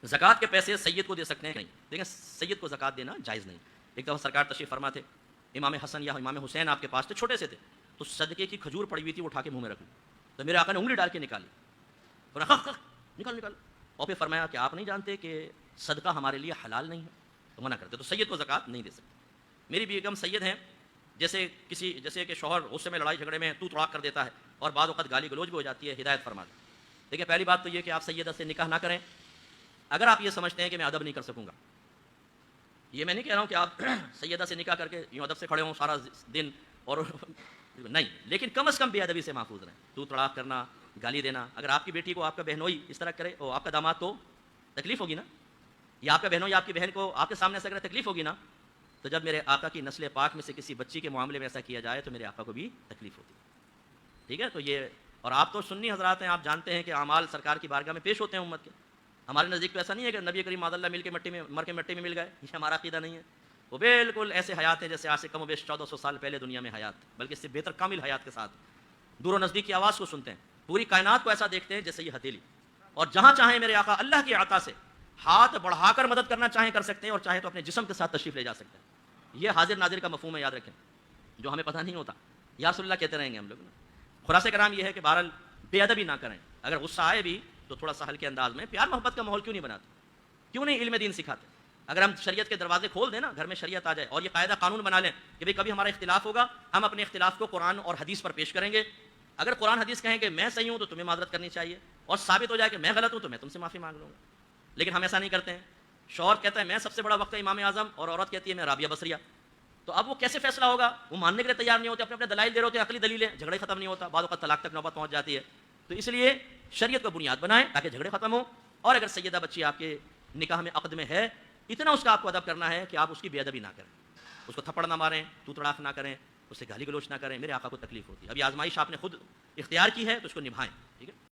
زکوٰۃ کے پیسے سید کو دے سکتے ہیں نہیں؟ دیکھیں سید کو زکوٰۃ دینا جائز نہیں. ایک دفعہ سرکار تشریف فرما تھے, امام حسن یا امام حسین آپ کے پاس تھے, چھوٹے سے تھے, تو صدقے کی کھجور پڑی ہوئی تھی, وہ اٹھا کے منہ میں رکھ لی, تو میرے آقا نے انگلی ڈال کے نکالی, نکال نکال, اور پھر فرمایا کہ آپ نہیں جانتے کہ صدقہ ہمارے لیے حلال نہیں ہے, تو منع کرتے, تو سید کو زکوٰۃ نہیں دے سکتے. میری بیگم سید ہیں, جیسے کہ شوہر غصے میں لڑائی جھگڑے میں تو تڑاک کر دیتا ہے اور بعض اوقات گالی گلوچ بھی ہو جاتی ہے, ہدایت فرما دیں. دیکھیں پہلی بات تو یہ کہ آپ سیدہ سے نکاح نہ کریں اگر آپ یہ سمجھتے ہیں کہ میں ادب نہیں کر سکوں گا. یہ میں نہیں کہہ رہا ہوں کہ آپ سیدہ سے نکاح کر کے یوں ادب سے کھڑے ہوں سارا دن اور نہیں, لیکن کم از کم بے ادبی سے محفوظ رہیں. تو تڑاک کرنا, گالی دینا, اگر آپ کی بیٹی کو آپ کا بہنوئی اس طرح کرے اور آپ کا داماد, تو تکلیف ہوگی نا, یا آپ کا بہنوئی آپ کی بہن کو آپ کے سامنے ایسا کرے تکلیف ہوگی نا. تو جب میرے آقا کی نسل پاک میں سے کسی بچی کے معاملے میں ایسا کیا جائے تو میرے آقا کو بھی تکلیف ہوتی ہے. ٹھیک ہے, تو یہ, اور آپ تو سنی حضرات ہیں, آپ جانتے ہیں کہ اعمال سرکار کی بارگاہ میں پیش ہوتے ہیں امت کے. ہمارے نزدیک تو ایسا نہیں ہے کہ نبی کریم اللہ مل کے مٹی میں مر کے مٹی میں مل گئے, یہ ہمارا عقیدہ نہیں ہے. وہ بالکل ایسے حیات ہیں جیسے آج سے کم و بیش 1400 سال پہلے دنیا میں حیات, بلکہ اس سے بہتر کامل حیات کے ساتھ دور و نزدیک کی آواز کو سنتے ہیں, پوری کائنات کو ایسا دیکھتے ہیں جیسے یہ ہتھیلی, اور جہاں چاہیں میرے آقا اللہ کی عطا سے ہاتھ بڑھا کر مدد کرنا چاہیں کر سکتے ہیں, اور چاہیں تو اپنے جسم کے ساتھ تشریف لے جا سکتے ہیں. یہ حاضر ناظر کا مفہوم ہے, یاد رکھیں, جو ہمیں پتہ نہیں ہوتا. یا رسول اللہ کہتے رہیں گے ہم لوگ. خلاصہ کرام یہ ہے کہ بہرحال بے ادبی نہ کریں, اگر غصہ آئے بھی تو تھوڑا سا ہلکے انداز میں, پیار محبت کا ماحول کیوں نہیں بناتے, کیوں نہیں علم دین سکھاتے. اگر ہم شریعت کے دروازے کھول دیں نا, گھر میں شریعت آ جائے, اور یہ قاعدہ قانون بنا لیں کہ بھئی کبھی ہمارا اختلاف ہوگا, ہم اپنے اختلاف کو قرآن اور حدیث پر پیش کریں گے. اگر قرآن حدیث کہیں کہ میں صحیح ہوں تو تمہیں معذرت کرنی چاہیے, اور ثابت ہو جائے کہ میں غلط ہوں تو میں تم سے معافی مانگ لوں گا. لیکن ہم ایسا نہیں کرتے ہیں. شوہر کہتا ہے میں سب سے بڑا وقت امام اعظم, اور عورت کہتی ہے میں رابعہ بصریہ. تو اب وہ کیسے فیصلہ ہوگا؟ وہ ماننے کے لیے تیار نہیں ہوتے, اپنے دلائل دے رہے ہوتے, عقلی دلیلیں, جھگڑے ختم نہیں ہوتا, بعض اوقات طلاق تک نوبت پہنچ جاتی ہے. تو اس لیے شریعت کو بنیاد بنائیں تاکہ جھگڑے ختم ہوں. اور اگر سیدہ بچی آپ کے نکاح میں عقد میں ہے, اتنا اس کا آپ کو ادب کرنا ہے کہ آپ اس کی بے ادبی نہ کریں, اس کو تھپڑ نہ ماریں, تو تڑاک نہ کریں, اس سے گالی گلوچ نہ کریں. میرے آقا کو تکلیف ہوتی ہے. ابھی آزمائش آپ نے خود اختیار کی ہے تو اس کو نبھائیں. ٹھیک ہے.